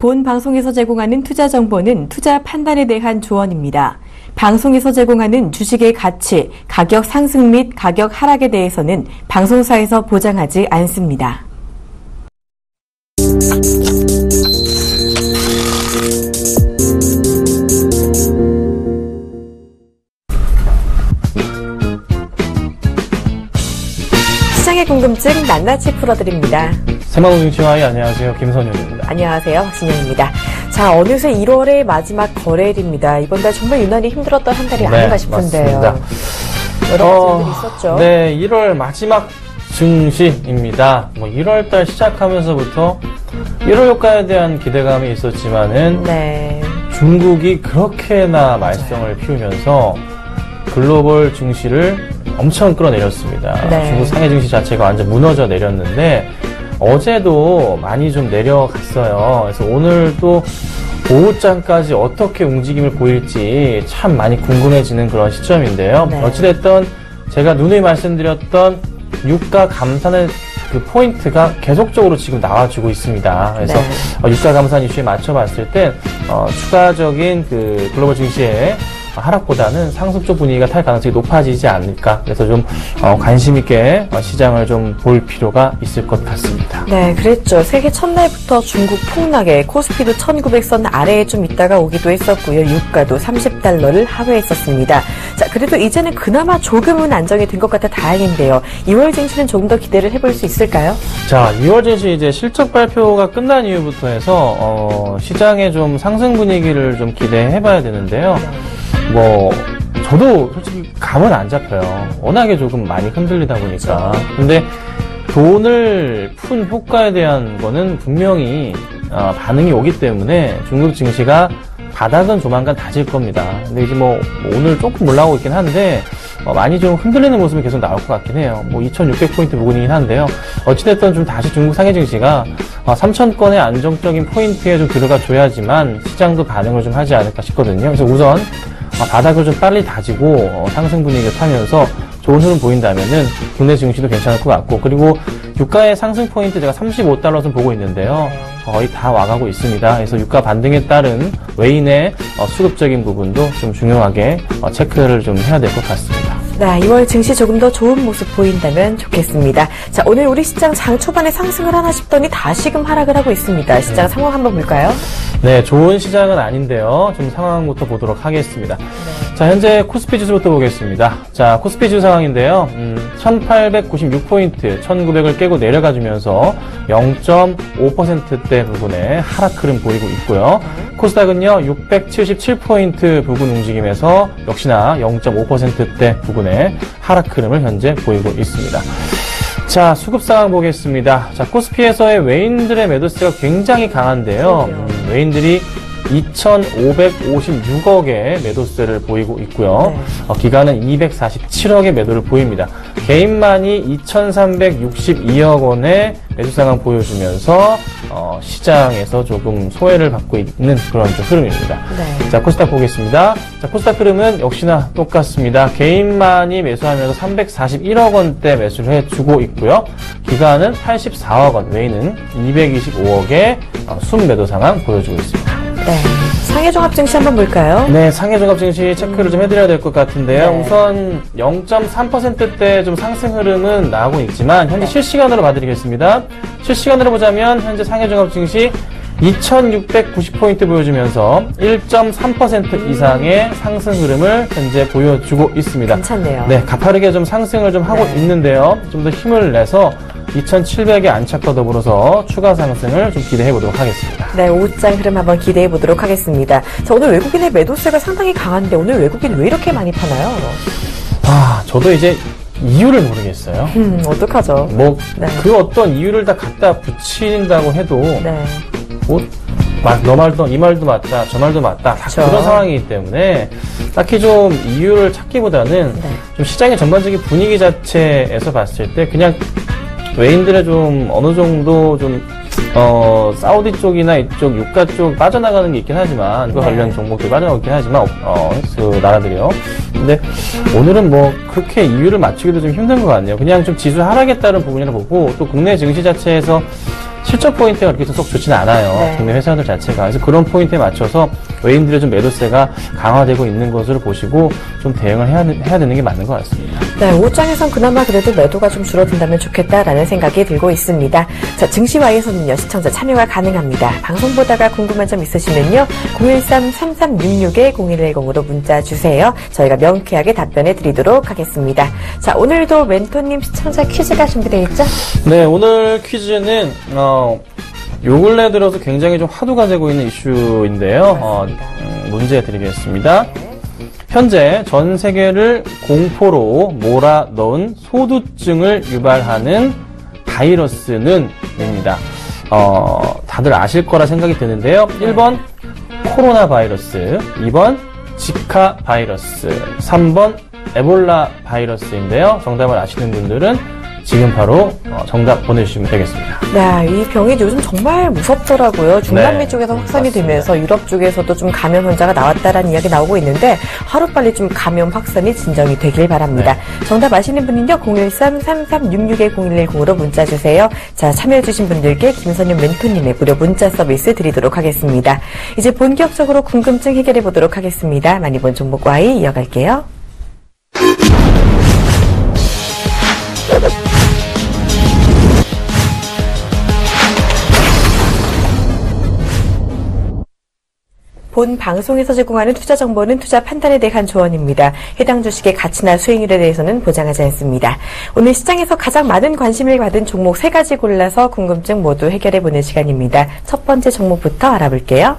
본 방송에서 제공하는 투자 정보는 투자 판단에 대한 조언입니다. 방송에서 제공하는 주식의 가치, 가격 상승 및 가격 하락에 대해서는 방송사에서 보장하지 않습니다. 시장의 궁금증 낱낱이 풀어드립니다. 새마을증시와의 안녕하세요. 김선윤입니다. 안녕하세요. 박진영입니다. 자, 어느새 1월의 마지막 거래일입니다. 이번 달 정말 유난히 힘들었던 한 달이 아닌가 싶은데요. 맞습니다. 여러 가지 일들이 있었죠. 네, 1월 마지막 증시입니다. 1월 달 시작하면서부터 1월 효과에 대한 기대감이 있었지만은 중국이 그렇게나 말썽을 피우면서 글로벌 증시를 엄청 끌어내렸습니다. 중국 상해 증시 자체가 완전 무너져 내렸는데 어제도 많이 좀 내려갔어요. 그래서 오늘 또 오후장까지 어떻게 움직임을 보일지 참 많이 궁금해지는 그런 시점인데요. 어찌됐든 제가 누누이 말씀드렸던 유가 감산의 그 포인트가 계속적으로 지금 나와주고 있습니다. 그래서 유가 감산 이슈에 맞춰봤을 때 추가적인 그 글로벌 증시의 하락보다는 상승 쪽 분위기가 탈 가능성이 높아지지 않을까. 그래서 좀 관심 있게 시장을 좀 볼 필요가 있을 것 같습니다. 네, 그랬죠. 세계 첫날부터 중국 폭락에 코스피도 1900선 아래에 좀 있다가 오기도 했었고요. 유가도 30달러를 하회했었습니다. 자, 그래도 이제는 그나마 조금은 안정이 된 것 같아 다행인데요. 2월 증시는 조금 더 기대를 해볼 수 있을까요? 자, 2월 증시 이제 실적 발표가 끝난 이후부터 해서 시장의 좀 상승 분위기를 좀 기대해봐야 되는데요. 저도 솔직히 감은 안 잡혀요. 워낙에 조금 많이 흔들리다 보니까. 근데 돈을 푼 효과에 대한 거는 분명히 반응이 오기 때문에 중국 증시가 바닥은 조만간 다질 겁니다. 근데 이제 오늘 조금 올라오고 있긴 한데 많이 좀 흔들리는 모습이 계속 나올 것 같긴 해요. 2600포인트 부근이긴 한데요. 어찌됐든 좀 다시 중국 상해 증시가 3000건의 안정적인 포인트에 좀 들어가 줘야지만 시장도 반응을 좀 하지 않을까 싶거든요. 그래서 우선 바닥을 좀 빨리 다지고 상승 분위기를 타면서 좋은 흐름 보인다면은 국내 증시도 괜찮을 것 같고, 그리고 유가의 상승 포인트 제가 35달러 좀 보고 있는데요. 거의 다 와가고 있습니다. 그래서 유가 반등에 따른 외인의 수급적인 부분도 좀 중요하게 체크를 좀 해야 될 것 같습니다. 네, 2월 증시 조금 더 좋은 모습 보인다면 좋겠습니다. 자, 오늘 우리 시장 장 초반에 상승을 하나 싶더니 다시금 하락을 하고 있습니다. 시장 상황 한번 볼까요? 네, 좋은 시장은 아닌데요. 좀 상황부터 보도록 하겠습니다. 자, 현재 코스피 지수부터 보겠습니다. 자, 코스피 지수 상황인데요. 1896포인트, 1900을 깨고 내려가 주면서 0.5%대 부근에 하락 흐름 보이고 있고요. 코스닥은요, 677포인트 부근 움직임에서 역시나 0.5%대 부근에 하락 흐름을 현재 보이고 있습니다. 자, 수급 상황 보겠습니다. 자, 코스피에서의 외인들의 매도세가 굉장히 강한데요. 외인들이 2,556억의 매도세를 보이고 있고요. 기관은 247억의 매도를 보입니다. 개인만이 2,362억 원의 매수 상황 보여주면서 시장에서 조금 소외를 받고 있는 그런 좀 흐름입니다. 자, 코스닥 보겠습니다. 자, 코스닥 흐름은 역시나 똑같습니다. 개인만이 매수하면서 341억 원대 매수를 해주고 있고요. 기관은 84억 원, 외인은 225억의 순매도 상황 보여주고 있습니다. 네. 상해종합증시 한번 볼까요? 네, 상해종합증시 체크를 좀 해드려야 될 것 같은데요. 우선 0.3%대 좀 상승 흐름은 나오고 있지만 현재 실시간으로 봐드리겠습니다. 실시간으로 보자면 현재 상해종합증시 2690포인트 보여주면서 1.3% 이상의 상승 흐름을 현재 보여주고 있습니다. 괜찮네요. 네, 가파르게 좀 상승을 좀 하고 있는데요. 좀 더 힘을 내서 2700의 안착과 더불어서 추가 상승을 좀 기대해 보도록 하겠습니다. 네, 오후장 흐름 한번 기대해 보도록 하겠습니다. 자, 오늘 외국인의 매도세가 상당히 강한데 오늘 외국인 왜 이렇게 많이 파나요? 저도 이제 이유를 모르겠어요. 어떡하죠? 그 어떤 이유를 다 갖다 붙인다고 해도 너 말도 이 말도 맞다, 저 말도 맞다, 다 그런 상황이기 때문에 딱히 좀 이유를 찾기보다는 좀 시장의 전반적인 분위기 자체에서 봤을 때 그냥 외인들의 좀 어느 정도 좀 사우디 쪽이나 이쪽 유가 쪽 빠져나가는 게 있긴 하지만 그 관련 종목들이 빠져나가고 있긴 하지만 그 나라들이요. 근데 오늘은 그렇게 이유를 맞추기도 좀 힘든 것 같네요. 그냥 좀 지수 하락에 따른 부분이라 보고 또 국내 증시 자체에서 실적 포인트가 그렇게 썩 좋지는 않아요. 네. 국내 회사들 자체가. 그래서 그런 포인트에 맞춰서 외인들의 좀 매도세가 강화되고 있는 것으로 보시고 좀 대응을 해야 되는 게 맞는 것 같습니다. 네, 오장에선 그나마 그래도 매도가 좀 줄어든다면 좋겠다라는 생각이 들고 있습니다. 자, 증시와에서는요, 시청자 참여가 가능합니다. 방송 보다가 궁금한 점 있으시면요, 013-3366-0110으로 문자 주세요. 저희가 명쾌하게 답변해 드리도록 하겠습니다. 자, 오늘도 멘토님 시청자 퀴즈가 준비되어 있죠? 네, 오늘 퀴즈는 요 근래 들어서 굉장히 좀 화두가 되고 있는 이슈인데요. 문제 드리겠습니다. 현재 전 세계를 공포로 몰아넣은 소두증을 유발하는 바이러스는 입니다. 다들 아실 거라 생각이 드는데요. 1번 코로나 바이러스, 2번 지카 바이러스, 3번 에볼라 바이러스인데요. 정답을 아시는 분들은 지금 바로 정답 보내주시면 되겠습니다. 네, 이 병이 요즘 정말 무섭더라고요. 중남미 네, 쪽에서 확산이 맞습니다. 되면서 유럽 쪽에서도 좀 감염 환자가 나왔다라는 이야기 나오고 있는데 하루빨리 좀 감염 확산이 진정이 되길 바랍니다. 네. 정답 아시는 분은요, 013-3366-0110으로 문자 주세요. 자, 참여해주신 분들께 김선영 멘토님의 무료 문자 서비스 드리도록 하겠습니다. 이제 본격적으로 궁금증 해결해 보도록 하겠습니다. 많이 본 종목 Y 이어갈게요. 본 방송에서 제공하는 투자 정보는 투자 판단에 대한 조언입니다. 해당 주식의 가치나 수익률에 대해서는 보장하지 않습니다. 오늘 시장에서 가장 많은 관심을 받은 종목 3가지 골라서 궁금증 모두 해결해보는 시간입니다. 첫 번째 종목부터 알아볼게요.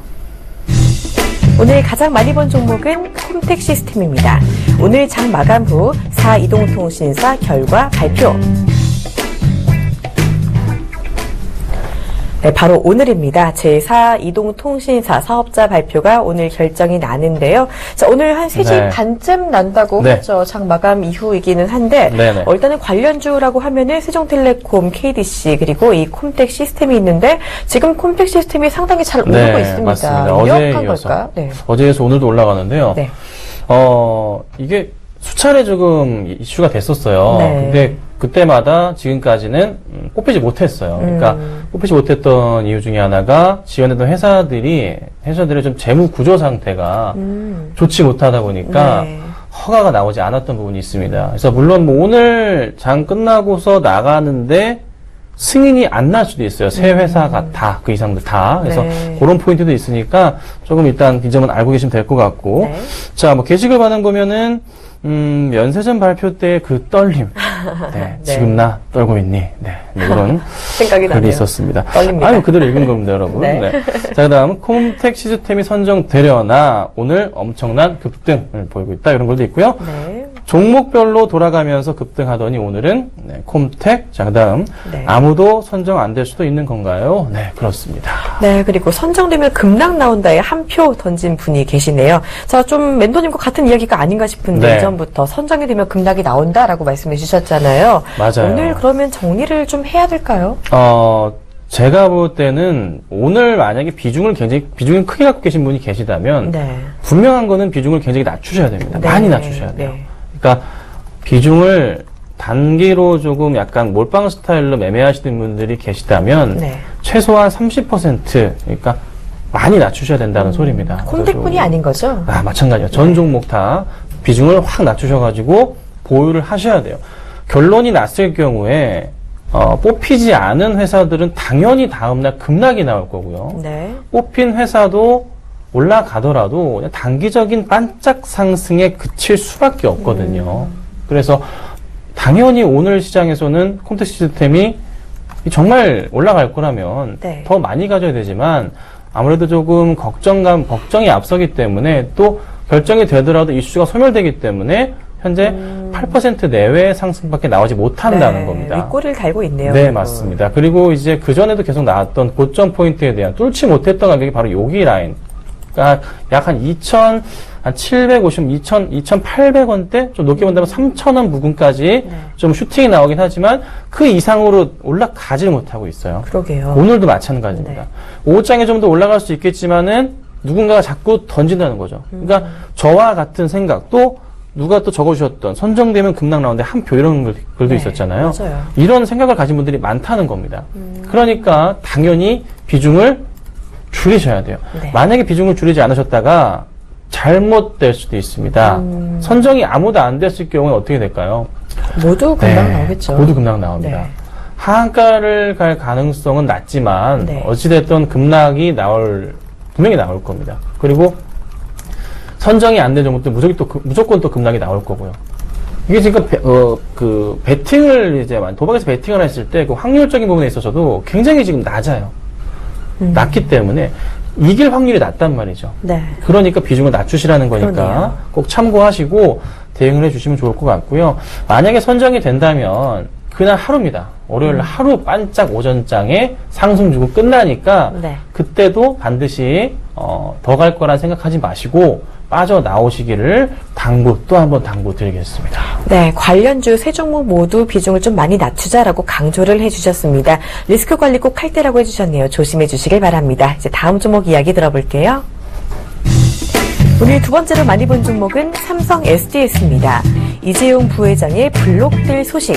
오늘 가장 많이 본 종목은 콤텍 시스템입니다. 오늘 장 마감 후 4이동통신사 결과 발표. 네, 바로 오늘입니다. 제4이동통신사 사업자 발표가 오늘 결정이 나는데요. 자, 오늘 한 3시 네. 반쯤 난다고 네. 하죠. 장 마감 이후이기는 한데, 일단은 관련주라고 하면은 세종텔레콤, KDC, 그리고 이 콤텍 시스템이 있는데, 지금 콤텍 시스템이 상당히 잘 오르고 있습니다. 맞습니다. 어제에 걸까요? 네. 어제에서 오늘도 올라가는데요. 네. 이게 수차례 조금 이슈가 됐었어요. 네. 근데 그때마다 지금까지는 뽑히지 못했어요. 그러니까 뽑히지 못했던 이유 중에 하나가 지원했던 회사들의 좀 재무 구조 상태가 좋지 못하다 보니까 네. 허가가 나오지 않았던 부분이 있습니다. 그래서 물론 뭐 오늘 장 끝나고서 나가는데 승인이 안 날 수도 있어요. 새 회사가 다, 그 이상들 다. 그래서 네. 그런 포인트도 있으니까 조금 일단 이 점은 알고 계시면 될 것 같고. 네. 자, 뭐 게시글 받은 거면은 면세점 발표 때 그 떨림. 네, 네. 지금 나 떨고 있니? 네, 뭐 그런 생각이 글이 나네요. 있었습니다. 떨립니다. 아유, 그대로 읽은 겁니다, 여러분. 네. 네. 자, 그 다음, 콤텍 시스템이 선정되려나 오늘 엄청난 급등을 보이고 있다. 이런 글도 있고요. 네. 종목별로 돌아가면서 급등하더니 오늘은 네, 콤텍. 자, 그 다음, 네. 아무도 선정 안 될 수도 있는 건가요? 네, 그렇습니다. 네, 그리고 선정되면 급락 나온다에 한 표 던진 분이 계시네요. 자, 좀 멘토님과 같은 이야기가 아닌가 싶은데 네. 이전부터 선정이 되면 급락이 나온다라고 말씀해 주셨잖아요. 맞아요. 오늘 그러면 정리를 좀 해야 될까요? 제가 볼 때는 오늘 만약에 비중을 크게 갖고 계신 분이 계시다면 네. 분명한 거는 비중을 굉장히 낮추셔야 됩니다. 네. 많이 낮추셔야 돼요. 네. 그러니까 비중을 단기로 조금 약간 몰빵 스타일로 매매하시는 분들이 계시다면 네. 최소한 30% 그러니까 많이 낮추셔야 된다는 소리입니다. 콤텍뿐이 아닌 거죠? 마찬가지예요. 전 종목 다 비중을 확 낮추셔가지고 보유를 하셔야 돼요. 결론이 났을 경우에 뽑히지 않은 회사들은 당연히 다음날 급락이 나올 거고요. 네. 뽑힌 회사도 올라가더라도 그냥 단기적인 반짝 상승에 그칠 수밖에 없거든요. 그래서 당연히 오늘 시장에서는 콤텍 시스템이 정말 올라갈 거라면 네. 더 많이 가져야 되지만 아무래도 조금 걱정이 앞서기 때문에 또 결정이 되더라도 이슈가 소멸되기 때문에 현재 8% 내외의 상승밖에 나오지 못한다는 네. 겁니다. 윗꼬리를 달고 있네요. 네, 그리고. 맞습니다. 그리고 이제 그전에도 계속 나왔던 고점 포인트에 대한 뚫지 못했던 가격이 바로 여기 라인. 그러니까 약 한 2,750, 2,800원대? 좀 높게 본다면 3,000원 부근까지 좀 슈팅이 나오긴 하지만 그 이상으로 올라가지를 못하고 있어요. 그러게요. 오늘도 마찬가지입니다. 오후장에 좀 더 올라갈 수 있겠지만은 누군가가 자꾸 던진다는 거죠. 그러니까 저와 같은 생각 또 누가 또 적어주셨던 선정되면 급락 나오는데 한 표 이런 글도 네, 있었잖아요. 맞아요. 이런 생각을 가진 분들이 많다는 겁니다. 그러니까 당연히 비중을 줄이셔야 돼요. 네. 만약에 비중을 줄이지 않으셨다가 잘못될 수도 있습니다. 선정이 아무도 안 됐을 경우에 어떻게 될까요? 모두 급락 나오겠죠. 모두 급락 나옵니다. 네. 하한가를 갈 가능성은 낮지만 네. 어찌됐든 급락이 분명히 나올 겁니다. 그리고 선정이 안 된 종목들 무조건 또 급락이 나올 거고요. 이게 지금 베팅을 이제 도박에서 베팅을 했을 때 그 확률적인 부분에 있어서도 굉장히 지금 낮아요. 낮기 때문에 이길 확률이 낮단 말이죠. 네. 그러니까 비중을 낮추시라는 거니까 그러네요. 꼭 참고하시고 대응을 해주시면 좋을 것 같고요. 만약에 선정이 된다면 그날 하루입니다. 월요일 하루 반짝 오전장에 상승 주고 끝나니까 네. 그때도 반드시 더 갈 거라 생각하지 마시고 빠져나오시기를 또 한번 당부드리겠습니다. 네, 관련주 세 종목 모두 비중을 좀 많이 낮추자라고 강조를 해주셨습니다. 리스크 관리 꼭 할 때라고 해주셨네요. 조심해 주시길 바랍니다. 이제 다음 종목 이야기 들어볼게요. 오늘 두 번째로 많이 본 종목은 삼성 SDS입니다. 이재용 부회장의 블록딜 소식.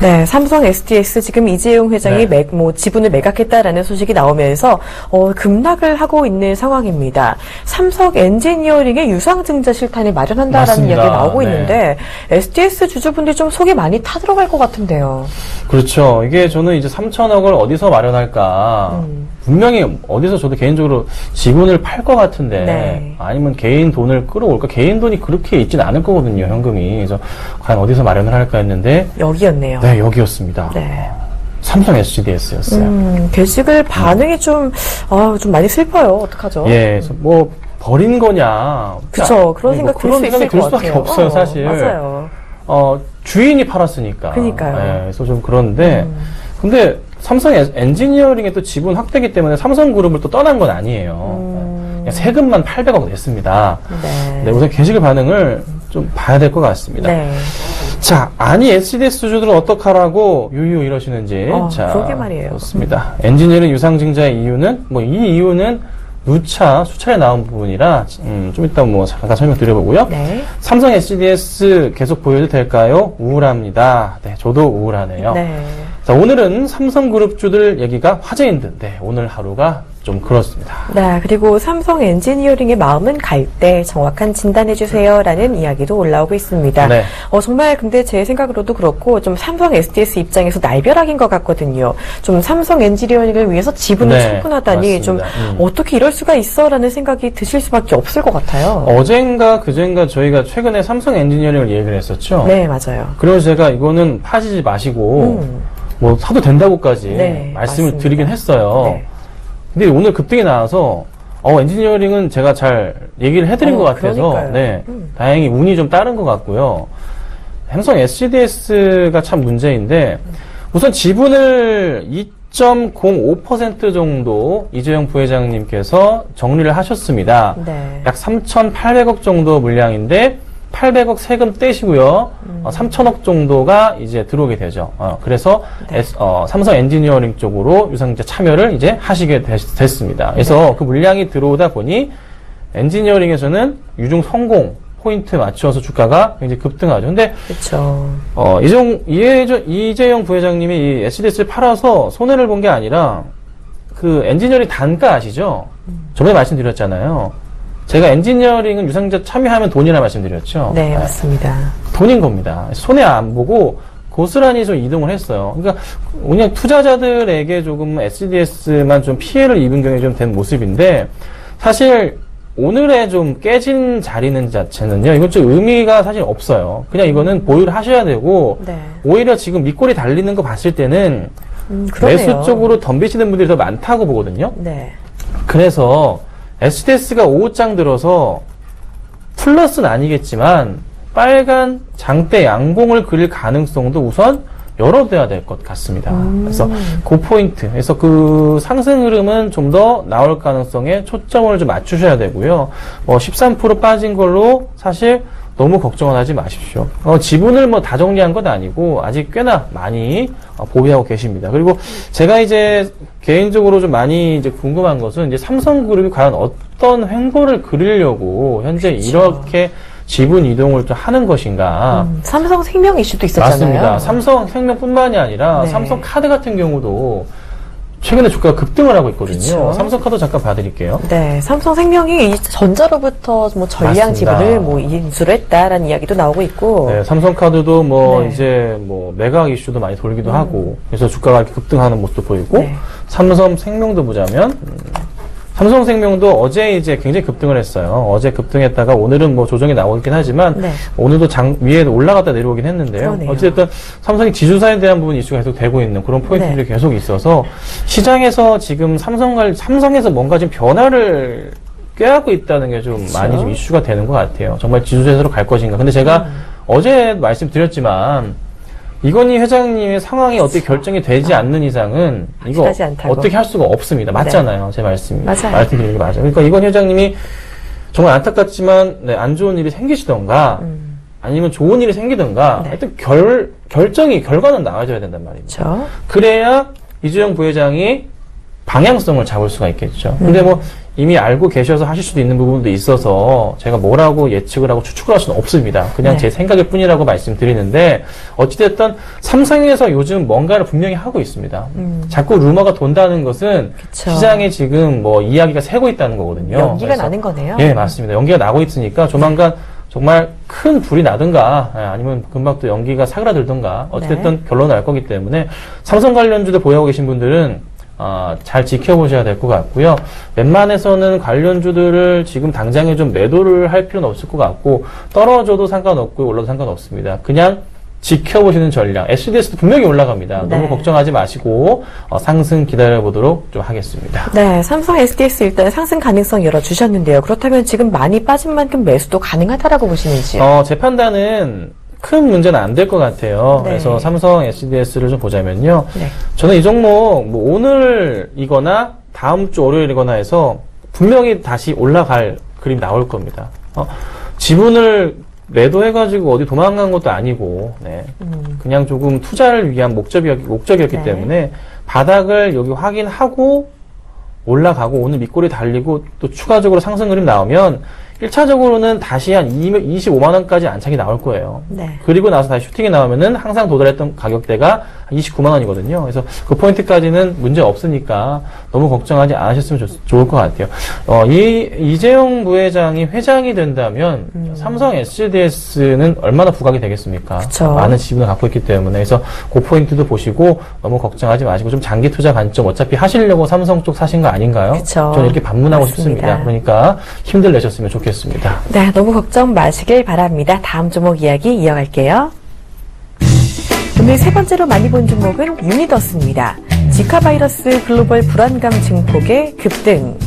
네, 삼성 SDS 지금 이재용 회장이 지분을 매각했다라는 소식이 나오면서 급락을 하고 있는 상황입니다. 삼성 엔지니어링의 유상증자 실탄을 마련한다라는 맞습니다. 이야기가 나오고 있는데 SDS 주주분들이 좀 속이 많이 타들어갈 것 같은데요. 그렇죠. 이게 저는 이제 3천억을 어디서 마련할까. 분명히 어디서 저도 개인적으로 지분을 팔 것 같은데 네. 아니면 개인 돈을 끌어올까. 개인 돈이 그렇게 있진 않을 거거든요. 현금이. 그래서 과연 어디서 마련을 할까 했는데 여기였네요. 네, 여기였습니다. 네. 삼성 SDS였어요. 게시글 반응이 좀 많이 슬퍼요. 어떡하죠? 예, 그래서 뭐 버린 거냐. 그쵸. 그런 생각 들 수 있을 들 것 수밖에 같아요. 없어요, 사실. 맞아요. 주인이 팔았으니까. 그러니까요. 예, 그래서 좀 그런데 근데 삼성 엔지니어링의 또 지분 확대기 때문에 삼성그룹을 또 떠난 건 아니에요. 그냥 세금만 800억 냈습니다. 네. 네, 우선 게시글 반응을 좀 봐야 될 것 같습니다. 네. 자, 아니 SDS 주주들은 어떡하라고 유유 이러시는지. 자, 그러게 말이에요. 좋습니다. 엔지니어링 유상증자의 이유는 이 이유는 누차 수차례 나온 부분이라 좀 이따 잠깐 설명드려보고요. 네. 삼성 SDS 계속 보여도 될까요? 우울합니다. 네, 저도 우울하네요. 네. 자, 오늘은 삼성그룹주들 얘기가 화제인 듯, 네, 오늘 하루가 좀 그렇습니다. 네, 그리고 삼성 엔지니어링의 마음은 갈 때 정확한 진단해주세요라는 이야기도 올라오고 있습니다. 네. 정말 근데 제 생각으로도 그렇고 좀 삼성 SDS 입장에서 날벼락인 것 같거든요. 좀 삼성 엔지니어링을 위해서 지분을 처분하다니 좀 어떻게 이럴 수가 있어라는 생각이 드실 수밖에 없을 것 같아요. 어젠가 그젠가 저희가 최근에 삼성 엔지니어링을 얘기를 했었죠. 네, 맞아요. 그래서 제가 이거는 파지지 마시고 뭐 사도 된다고까지 말씀을 맞습니다. 드리긴 했어요. 네. 근데 오늘 급등이 나와서 엔지니어링은 제가 잘 얘기를 해드린 것 같아서 그러니까요. 네, 다행히 운이 좀 따른 것 같고요. 삼성 SDS가 참 문제인데 우선 지분을 2.05% 정도 이재용 부회장님께서 정리를 하셨습니다. 네. 약 3,800억 정도 물량인데 800억 세금 떼시고요. 3,000억 정도가 이제 들어오게 되죠. 그래서 삼성 엔지니어링 쪽으로 유상증자 참여를 이제 하시게 됐습니다. 그래서 그 물량이 들어오다 보니 엔지니어링에서는 유중 성공 포인트 맞춰서 주가가 굉장히 급등하죠. 근데 그렇죠. 이재용 부회장님이 이 SDS를 팔아서 손해를 본 게 아니라 그 엔지니어링 단가 아시죠? 저번에 말씀드렸잖아요. 제가 엔지니어링은 유상증자 참여하면 돈이라 말씀드렸죠. 네, 맞습니다. 돈인 겁니다. 손해 안 보고 고스란히 좀 이동을 했어요. 그러니까 그냥 투자자들에게 조금 SDS만 좀 피해를 입은 경우에 좀 된 모습인데 사실 오늘의 좀 깨진 자리는 자체는요. 이건 좀 의미가 사실 없어요. 그냥 이거는 보유를 하셔야 되고 네. 오히려 지금 밑골이 달리는 거 봤을 때는 그러네요. 매수 쪽으로 덤비시는 분들이 더 많다고 보거든요. 네. 그래서 SDS가 5장 들어서 플러스는 아니겠지만 빨간 장대 양봉을 그릴 가능성도 우선 열어둬야 될 것 같습니다. 그래서 그 포인트, 그래서 그 상승 흐름은 좀 더 나올 가능성에 초점을 좀 맞추셔야 되고요. 13% 빠진 걸로 사실 너무 걱정은 하지 마십시오. 지분을 다 정리한 건 아니고 아직 꽤나 많이 보유하고 계십니다. 그리고 제가 이제 개인적으로 좀 많이 이제 궁금한 것은 이제 삼성그룹이 과연 어떤 횡보를 그리려고 현재 그렇죠. 이렇게 지분 이동을 좀 하는 것인가. 삼성생명 이슈도 있었잖아요. 맞습니다. 삼성생명뿐만이 아니라 네. 삼성카드 같은 경우도 최근에 주가가 급등을 하고 있거든요. 그렇죠. 삼성카드 잠깐 봐드릴게요. 네, 삼성생명이 이 전자로부터 뭐 전량 맞습니다. 지분을 뭐 인수를 했다라는 이야기도 나오고 있고. 네, 삼성카드도 뭐 네. 이제 뭐 매각 이슈도 많이 돌기도 하고 그래서 주가가 이렇게 급등하는 모습도 보이고 네. 삼성생명도 보자면 삼성생명도 어제 이제 굉장히 급등을 했어요. 어제 급등했다가 오늘은 뭐 조정이 나오고 있긴 하지만 네. 오늘도 위에 올라갔다 내려오긴 했는데요. 그러네요. 어쨌든 삼성이 지주사에 대한 부분 이슈가 계속 되고 있는 그런 포인트들이 네. 계속 있어서 시장에서 지금 삼성에서 뭔가 좀 변화를 꾀하고 있다는 게 좀 그렇죠. 많이 좀 이슈가 되는 것 같아요. 정말 지주사로 갈 것인가. 근데 제가 어제 말씀드렸지만 이건희 회장님의 상황이 어떻게 결정이 되지 않는 이상은 이거 확실하지 않다고. 어떻게 할 수가 없습니다. 맞잖아요. 제 말씀이. 맞아요. 말씀드리는 게 맞아요. 그러니까 이건희 회장님이 정말 안타깝지만 네, 안 좋은 일이 생기시던가 아니면 좋은 일이 생기던가 네. 하여튼 결과는 나와줘야 된단 말입니다. 그렇죠. 그래야 이주영 부회장이 방향성을 잡을 수가 있겠죠. 근데 뭐 이미 알고 계셔서 하실 수도 있는 부분도 있어서 제가 뭐라고 예측을 하고 추측을 할 수는 없습니다. 그냥 네. 제 생각일 뿐이라고 말씀드리는데 어찌됐든 삼성에서 요즘 뭔가를 분명히 하고 있습니다. 자꾸 루머가 돈다는 것은 그쵸. 시장에 지금 뭐 이야기가 새고 있다는 거거든요. 연기가 그래서 나는 거네요. 예, 맞습니다. 연기가 나고 있으니까 조만간 정말 큰 불이 나든가 아니면 금방 또 연기가 사그라들든가 어찌됐든 결론을 알 거기 때문에 삼성 관련주들 보유하고 계신 분들은 잘 지켜보셔야 될 것 같고요. 웬만해서는 관련주들을 지금 당장에 좀 매도를 할 필요는 없을 것 같고 떨어져도 상관없고 올라도 상관없습니다. 그냥 지켜보시는 전략. SDS도 분명히 올라갑니다. 네. 너무 걱정하지 마시고 상승 기다려보도록 좀 하겠습니다. 네, 삼성 SDS 일단 상승 가능성 열어주셨는데요. 그렇다면 지금 많이 빠진 만큼 매수도 가능하다라고 보시는지요? 제 판단은 큰 문제는 안 될 것 같아요. 네. 그래서 삼성 SDS를 좀 보자면요. 네. 저는 이 종목 뭐 오늘이거나 다음 주 월요일이거나 해서 분명히 다시 올라갈 그림이 나올 겁니다. 지분을 매도해가지고 어디 도망간 것도 아니고, 네. 그냥 조금 투자를 위한 목적이었기 네. 때문에 바닥을 여기 확인하고 올라가고 오늘 밑골이 달리고 또 추가적으로 상승 그림 나오면 1차적으로는 다시 한 25만원까지 안착이 나올 거예요. 네. 그리고 나서 다시 슈팅이 나오면은 항상 도달했던 가격대가 29만원이거든요. 그래서 그 포인트까지는 문제 없으니까 너무 걱정하지 않으셨으면 좋을 것 같아요. 이재용 부회장이 회장이 된다면 삼성 SDS는 얼마나 부각이 되겠습니까? 그쵸. 많은 지분을 갖고 있기 때문에. 그래서 그 포인트도 보시고 너무 걱정하지 마시고 좀 장기 투자 관점 어차피 하시려고 삼성 쪽 사신 거 아닌가요? 그쵸. 저는 이렇게 반문하고 맞습니다. 싶습니다. 그러니까 힘들 내셨으면 좋겠습니다. 네, 너무 걱정 마시길 바랍니다. 다음 종목 이야기 이어갈게요. 오늘 세 번째로 많이 본 종목은 유니더스입니다. 지카 바이러스 글로벌 불안감 증폭의 급등.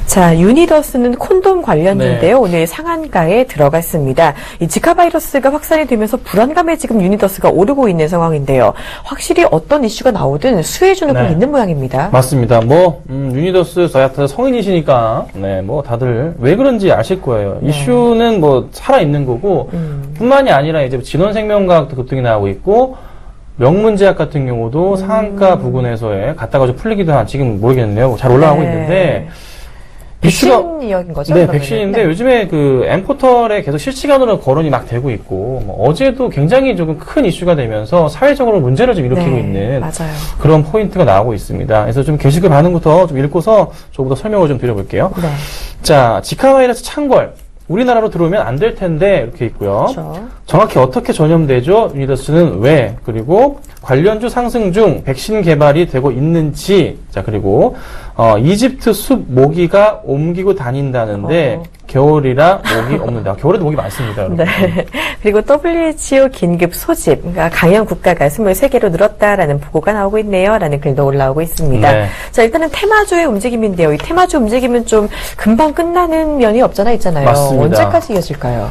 자, 유니더스는 콘돔 관련인데요. 네. 오늘 상한가에 들어갔습니다. 이 지카 바이러스가 확산이 되면서 불안감에 지금 유니더스가 오르고 있는 상황인데요. 확실히 어떤 이슈가 나오든 수혜주는 꼭 네. 있는 모양입니다. 맞습니다. 유니더스 다들 성인이시니까 네, 뭐 다들 왜 그런지 아실 거예요. 이슈는 뭐 살아 있는 거고 뿐만이 아니라 이제 진원생명과학도 급등이 나오고 있고 명문제약 같은 경우도 상한가 부근에서의 갔다가 좀 풀리기도 한 지금 모르겠네요. 잘 올라가고 네. 있는데 백신 이야기인 거죠? 네, 그러면은? 백신인데 네. 요즘에 그 엠포털에 계속 실시간으로 거론이 막 되고 있고 어제도 굉장히 조금 큰 이슈가 되면서 사회적으로 문제를 좀 일으키고 네, 있는 맞아요. 그런 포인트가 나오고 있습니다. 그래서 좀 게시글 반응부터 좀 읽고서 조금 더 설명을 좀 드려볼게요. 네. 자, 지카 바이러스 창궐. 우리나라로 들어오면 안 될 텐데 이렇게 있고요. 그렇죠. 정확히 어떻게 전염되죠? 유니더스는 왜? 그리고 관련주 상승 중 백신 개발이 되고 있는지. 자, 그리고 이집트 숲 모기가 옮기고 다닌다는데 겨울이라 모기 없는다. 겨울에도 모기 많습니다, 여러분. 네. 그리고 WHO 긴급 소집, 그러니까 강연 국가가 23개로 늘었다라는 보고가 나오고 있네요. 라는 글도 올라오고 있습니다. 네. 자, 일단은 테마주의 움직임인데요. 이 테마주 움직임은 좀 금방 끝나는 면이 없잖아 있잖아요. 맞습니다. 언제까지 이어질까요?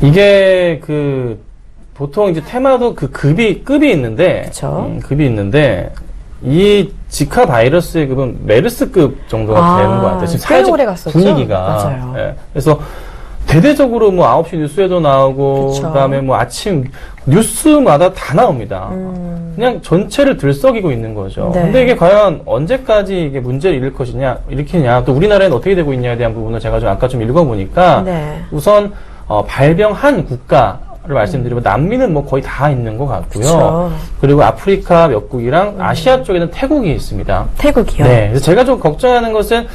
이게 보통 이제 테마도 급이 있는데, 그쵸. 급이 있는데, 이 지카 바이러스의 급은 메르스급 정도가 되는 것 같아요. 지금 꽤 오래 갔었죠? 분위기가. 맞아요. 예. 그래서 대대적으로 뭐 9시 뉴스에도 나오고, 그쵸. 그다음에 뭐 아침 뉴스마다 다 나옵니다. 그냥 전체를 들썩이고 있는 거죠. 네. 근데 이게 과연 언제까지 이게 문제를 일으키냐, 또 우리나라에는 어떻게 되고 있냐에 대한 부분을 제가 좀 아까 좀 읽어보니까, 네. 우선, 발병한 국가를 말씀드리면 남미는 뭐 거의 다 있는 것 같고요. 그쵸. 그리고 아프리카 몇 국이랑 아시아 쪽에는 태국이 있습니다. 태국이요? 네. 그래서 제가 좀 걱정하는 것은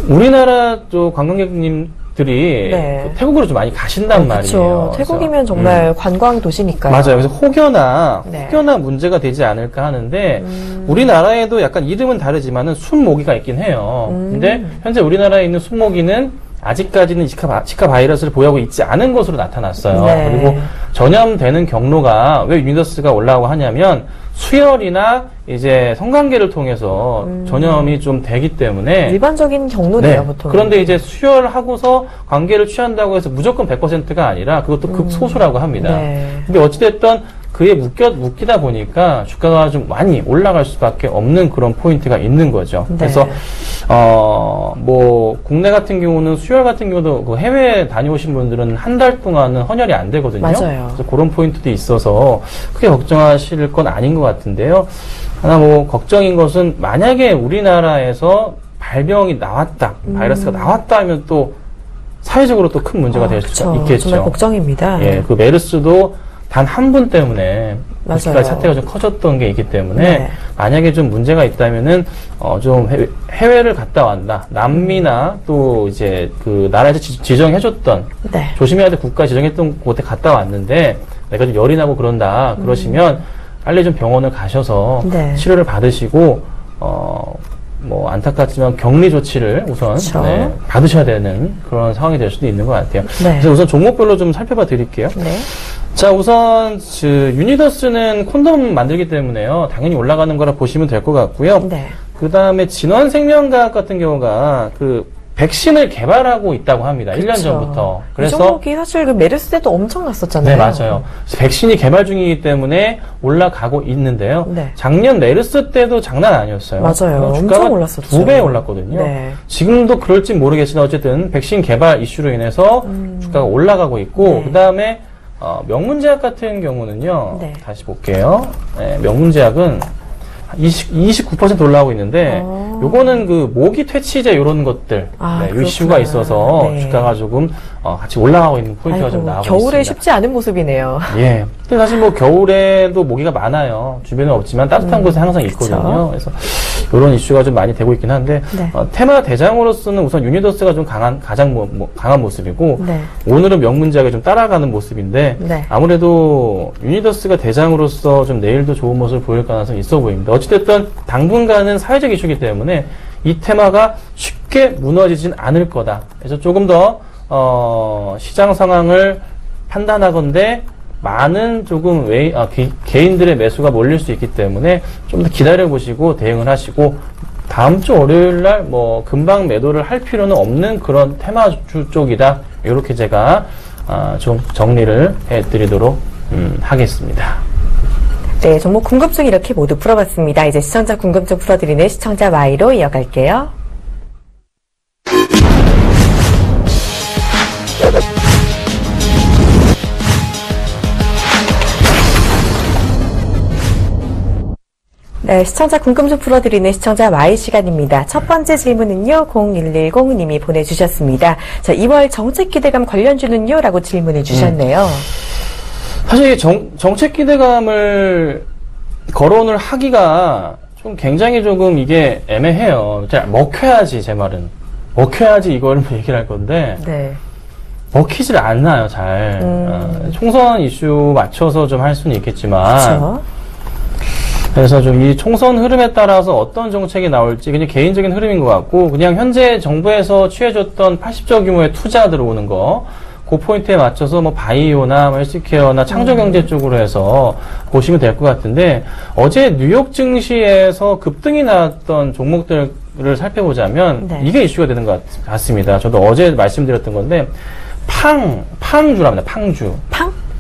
우리나라 쪽 관광객님들이 네. 그 태국으로 좀 많이 가신단 말이에요. 태국이면 정말 관광 도시니까요. 맞아요. 그래서 혹여나 네. 문제가 되지 않을까 하는데 우리나라에도 약간 이름은 다르지만은 순모기가 있긴 해요. 근데 현재 우리나라에 있는 순모기는 아직까지는 지카 바이러스를 보유하고 있지 않은 것으로 나타났어요. 네. 그리고 전염되는 경로가 왜 유니더스가 올라오고 하냐면 수혈이나 이제 성관계를 통해서 전염이 좀 되기 때문에 일반적인 경로네요, 보통. 그런데 이제 수혈하고서 관계를 취한다고 해서 무조건 100%가 아니라 그것도 극소수라고 합니다. 네. 근데 어찌됐든 그에 묶이다 보니까 주가가 좀 많이 올라갈 수밖에 없는 그런 포인트가 있는 거죠. 네. 그래서 뭐 국내 같은 경우는 수혈 같은 경우도 그 해외 다녀오신 분들은 한 달 동안은 헌혈이 안 되거든요. 맞아요. 그래서 그런 포인트도 있어서 크게 걱정하실 건 아닌 것 같은데요. 하나 뭐 걱정인 것은 만약에 우리나라에서 발병이 나왔다, 바이러스가 나왔다 하면 또 사회적으로 또 큰 문제가 될 수가 있겠죠. 정말 걱정입니다. 예, 그 메르스도 단 한 분 때문에 맞아요. 그렇게까지 사태가 좀 커졌던 게 있기 때문에 네. 만약에 좀 문제가 있다면은 좀 해외를 갔다 왔다, 남미나 또 이제 그 나라에서 지정해줬던 네. 조심해야 될 국가 지정했던 곳에 갔다 왔는데 내가 좀 열이 나고 그런다 그러시면 빨리 좀 병원을 가셔서 네. 치료를 받으시고 뭐 안타깝지만 격리 조치를 우선 그렇죠. 네, 받으셔야 되는 그런 상황이 될 수도 있는 것 같아요. 네. 그래서 우선 종목별로 좀 살펴봐 드릴게요. 네. 자, 우선 유니더스는 콘돔 만들기 때문에요. 당연히 올라가는 거라 보시면 될 것 같고요. 네. 그 다음에 진원생명과학 같은 경우가 그 백신을 개발하고 있다고 합니다. 그쵸. 1년 전부터. 이 그래서 종목이 사실 그 메르스 때도 엄청 났었잖아요. 네, 맞아요. 백신이 개발 중이기 때문에 올라가고 있는데요. 네. 작년 메르스 때도 장난 아니었어요. 맞아요. 주가가 엄청 올랐었죠. 2배 올랐거든요. 네. 지금도 그럴지 모르겠으나 어쨌든 백신 개발 이슈로 인해서 주가가 올라가고 있고 네. 그다음에 명문제약 같은 경우는요. 네. 다시 볼게요. 네, 명문제약은 29% 올라오고 있는데 요거는 그 모기 퇴치제 이런 것들 요 이슈가 있어서 네. 주가가 조금 같이 올라가고 있는 포인트가 좀 나오고 겨울에 있습니다. 쉽지 않은 모습이네요. 예. 근데 사실 뭐 겨울에도 모기가 많아요. 주변에 없지만 따뜻한 곳에 항상 있거든요. 그래서 이런 이슈가 좀 많이 되고 있긴 한데 네. 테마 대장으로서는 우선 유니더스가 좀 가장 강한 모습이고 네. 오늘은 명문제약이 좀 따라가는 모습인데 네. 아무래도 유니더스가 대장으로서 좀 내일도 좋은 모습을 보일 가능성이 있어 보입니다. 어찌됐든 당분간은 사회적 이슈이기 때문에 이 테마가 쉽게 무너지진 않을 거다. 그래서 조금 더 시장 상황을 판단하건대 많은 조금 개인들의 매수가 몰릴 수 있기 때문에 좀 더 기다려 보시고 대응을 하시고 다음 주 월요일 날 뭐 금방 매도를 할 필요는 없는 그런 테마주 쪽이다. 이렇게 제가 좀 정리를 해드리도록 하겠습니다. 네, 종목 궁금증 이렇게 모두 풀어봤습니다. 이제 시청자 궁금증 풀어드리는 시청자 Y로 이어갈게요. 네, 시청자 궁금증 풀어드리는 시청자 Y 시간입니다. 첫 번째 질문은요, 0110님이 보내주셨습니다. 자, 2월 정책 기대감 관련주는요? 라고 질문을 주셨네요. 사실 정책 기대감을 거론을 하기가 좀 굉장히 조금 이게 애매해요. 먹혀야지, 제 말은. 먹혀야지 이걸 얘기를 할 건데. 네. 먹히질 않나요, 잘. 총선 이슈 맞춰서 좀 할 수는 있겠지만. 그렇죠. 그래서 좀 이 총선 흐름에 따라서 어떤 정책이 나올지 그냥 개인적인 흐름인 것 같고, 그냥 현재 정부에서 취해줬던 80조 규모의 투자 들어오는 거, 그 포인트에 맞춰서 뭐 바이오나 헬스케어나 창조경제 쪽으로 해서 보시면 될 것 같은데, 어제 뉴욕 증시에서 급등이 나왔던 종목들을 살펴보자면 네. 이게 이슈가 되는 것 같습니다. 저도 어제 말씀드렸던 건데 팡주랍니다. 팡주.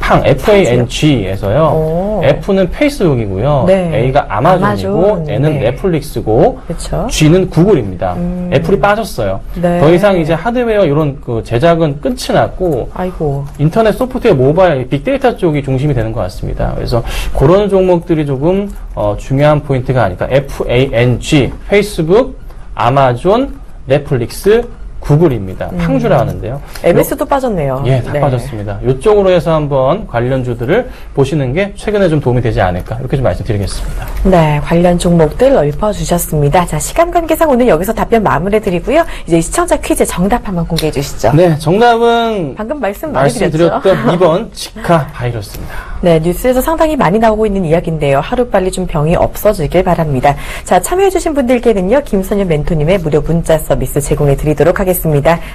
팡, FANG에서요. F는 페이스북이고요. 네. A가 아마존이고, N은 네. 넷플릭스고, 그쵸? G는 구글입니다. 애플이 빠졌어요. 네. 더 이상 이제 하드웨어 이런 그 제작은 끝이 났고, 아이고. 인터넷 소프트웨어, 모바일, 빅데이터 쪽이 중심이 되는 것 같습니다. 그래서 그런 종목들이 조금 중요한 포인트가 아닐까. FANG, 페이스북, 아마존, 넷플릭스, 구글입니다. 팡주라 하는데요. MS도 빠졌네요. 예, 다 네. 빠졌습니다. 이쪽으로 해서 한번 관련주들을 보시는 게 최근에 좀 도움이 되지 않을까 이렇게 좀 말씀드리겠습니다. 네, 관련 종목들 읊어주셨습니다. 자, 시간 관계상 오늘 여기서 답변 마무리해드리고요. 이제 시청자 퀴즈 정답 한번 공개해 주시죠. 네, 정답은 방금 말씀드렸던 2번 지카 바이러스입니다. 네, 뉴스에서 상당히 많이 나오고 있는 이야기인데요. 하루빨리 좀 병이 없어지길 바랍니다. 자, 참여해주신 분들께는요, 김선현 멘토님의 무료 문자 서비스 제공해드리도록 하겠습니다.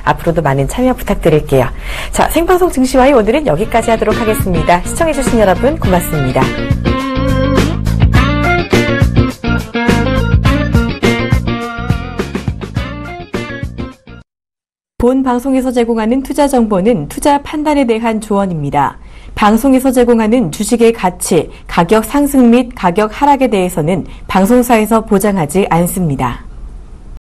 앞으로도 많은 참여 부탁드릴게요. 자, 생방송 증시와의 오늘은 여기까지 하도록 하겠습니다. 시청해주신 여러분 고맙습니다. 본 방송에서 제공하는 투자 정보는 투자 판단에 대한 조언입니다. 방송에서 제공하는 주식의 가치, 가격 상승 및 가격 하락에 대해서는 방송사에서 보장하지 않습니다.